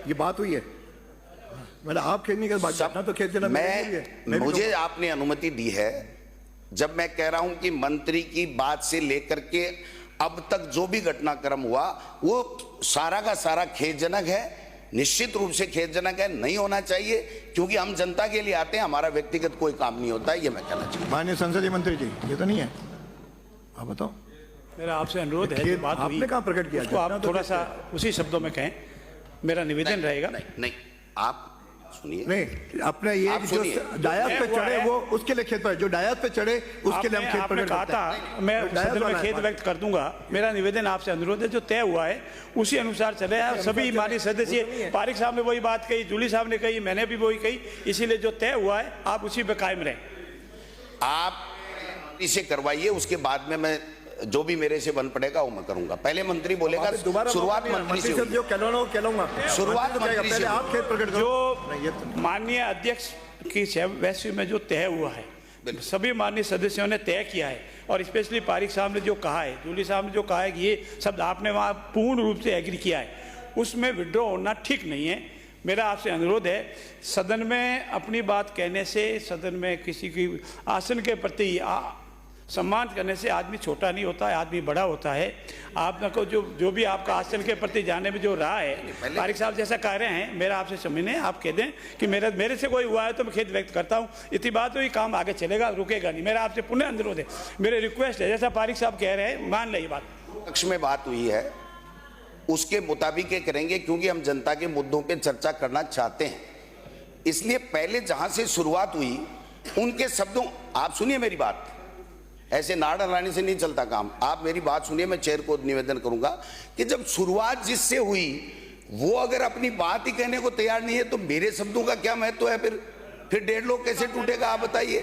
ये बात हुई है। मतलब आप खेलने के बाद तो खेल देना। मुझे आपने अनुमति दी है। जब मैं कह रहा हूं कि मंत्री की बात से लेकर के अब तक जो भी घटनाक्रम हुआ वो सारा का सारा खेदजनक है, निश्चित रूप से खेदजनक है, नहीं होना चाहिए, क्योंकि हम जनता के लिए आते हैं, हमारा व्यक्तिगत कोई काम नहीं होता है, ये मैं कहना चाहता हूं। माननीय संसदीय मंत्री जी, ये तो नहीं है, आप बताओ। मेरा आपसे अनुरोध है, जो बात आपने कहाँ प्रकट किया, उसको आप थोड़ा सा उसी शब्दों में कहें, मेरा निवेदन रहेगा। नहीं, आप सुनिए। नहीं, अपने ये जो डायस पे चढ़े वो उसके लिए खेत पर, जो डायस पे चढ़े उसके लिए हम खेत प्रकट कहा था, मैं सदन में खेद व्यक्त कर दूंगा। मेरा निवेदन आपसे अनुरोध है, जो तय हुआ है उसी अनुसार चले। सभी माननीय सदस्य, पारिक साहब ने वही बात कही, जूली साहब ने कही, मैंने भी वही कही, इसीलिए जो तय हुआ है आप उसी पे कायम रहें। आप इसे करवाइए, उसके बाद में मैं जो भी मेरे से बन पड़ेगा वो मैं करूंगा। पहले मंत्री बोलेगा, शुरुआत मंत्री से जो शुरुआत मंत्री से। आप खेत प्रकट करो। जो माननीय अध्यक्ष की वैश्य में जो तय हुआ है, सभी माननीय सदस्यों ने तय किया है, और स्पेशली पारिक साहब ने जो कहा है, जूली साहब ने जो कहा है कि ये शब्द आपने वहाँ पूर्ण रूप से एग्री किया है, उसमें विड्रॉ होना ठीक नहीं है। मेरा आपसे अनुरोध है, सदन में अपनी बात कहने से, सदन में किसी की आसन के प्रति सम्मान करने से आदमी छोटा नहीं होता है, आदमी बड़ा होता है। आपको जो भी आपका आसन के प्रति जाने में जो रहा है, पारिक साहब जैसा कह रहे हैं, मेरा आपसे समझने, आप कह दें कि मेरे से कोई हुआ है तो मैं खेद व्यक्त करता हूँ, इतनी बात तो ये काम आगे चलेगा, रुकेगा नहीं। मेरा आपसे पुनः अनुरोध है, मेरे रिक्वेस्ट है, जैसा पारिक साहब कह रहे हैं, मान लें बात। पक्ष में बात हुई है उसके मुताबिक ये करेंगे, क्योंकि हम जनता के मुद्दों पर चर्चा करना चाहते हैं। इसलिए पहले जहां से शुरुआत हुई उनके शब्दों, आप सुनिए मेरी बात, ऐसे नाड़ हलाने से नहीं चलता काम। आप मेरी बात सुनिए, मैं चेयर को निवेदन करूंगा कि जब शुरुआत जिससे हुई वो अगर अपनी बात ही कहने को तैयार नहीं है तो मेरे शब्दों का क्या महत्व है? फिर 1.5 लोग कैसे टूटेगा, आप बताइए।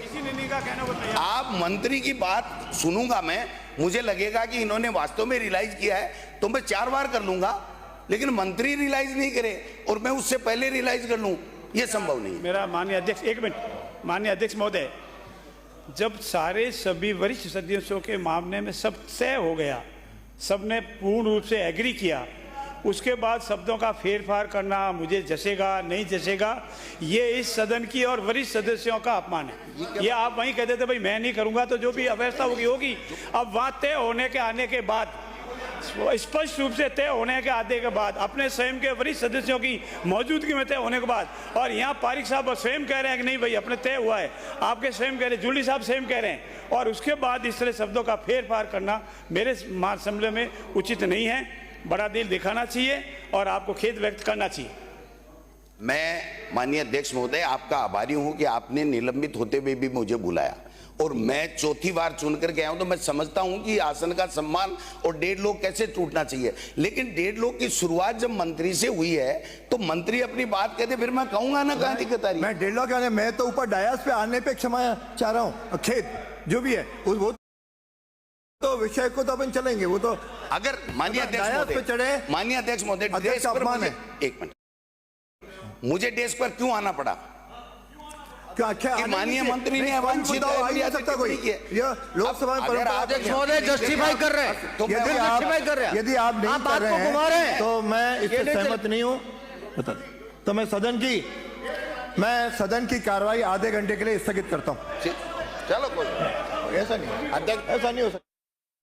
आप मंत्री की बात सुनूंगा मैं, मुझे लगेगा कि इन्होंने वास्तव में रियलाइज किया है तो मैं 4 बार कर लूंगा, लेकिन मंत्री रियलाइज नहीं करे और मैं उससे पहले रियलाइज कर लूं, यह संभव नहीं है। मेरा माननीय अध्यक्ष, एक मिनट, माननीय अध्यक्ष महोदय, जब सारे सभी वरिष्ठ सदस्यों के मामले में सब तय हो गया, सबने पूर्ण रूप से एग्री किया, उसके बाद शब्दों का फेरफार करना मुझे जचेगा नहीं जचेगा, ये इस सदन की और वरिष्ठ सदस्यों का अपमान है। ये आप वहीं कहते थे भाई मैं नहीं करूंगा तो जो भी अव्यवस्था होगी। अब वहाँ तय होने के आने के बाद, स्पष्ट रूप से तय होने के आने के बाद, अपने स्वयं के वरिष्ठ सदस्यों की मौजूदगी में तय होने के बाद, और यहाँ पारिक साहब स्वयं कह रहे हैं कि नहीं भाई अपने तय हुआ है, आपके स्वयं कह रहे हैं, जूली साहब स्वयं कह रहे हैं, और उसके बाद इस तरह शब्दों का फेरफार करना मेरे समझ में उचित नहीं है। बड़ा दिल दिखाना चाहिए और आपको खेद व्यक्त करना चाहिए। मैं माननीय अध्यक्ष महोदय आपका आभारी हूं कि आपने निलंबित होते हुए भी मुझे बुलाया, और मैं चौथी बार चुनकर गया हूं, तो मैं समझता हूं कि आसन का सम्मान और 1.5 लोग कैसे टूटना चाहिए। लेकिन 1.5 लोग की शुरुआत जब मंत्री से हुई है तो मंत्री अपनी बात कहते, फिर मैं कहूंगा ना कहां दिक्कत आ रही है। मैं 1.5 लोग, मैं तो ऊपर डायस पे आने पे क्षमा चाह रहा हूँ, खेद जो भी है वो तो विषय को तो अपन चलेंगे, वो तो अगर माननीय अध्यक्ष महोदय एक मिनट, मुझे डेस्क पर क्यों आना पड़ा? कि माननीय मंत्री ने अवांछित लोकसभा अध्यक्ष महोदय जस्टिफाई कर रहे हैं, तो यदि आप नहीं कर रहे हैं तो मैं इससे सहमत नहीं हूं। तो मैं सदन की कार्रवाई आधे घंटे के लिए स्थगित करता हूं। चलो, कोई ऐसा नहीं हो सकता।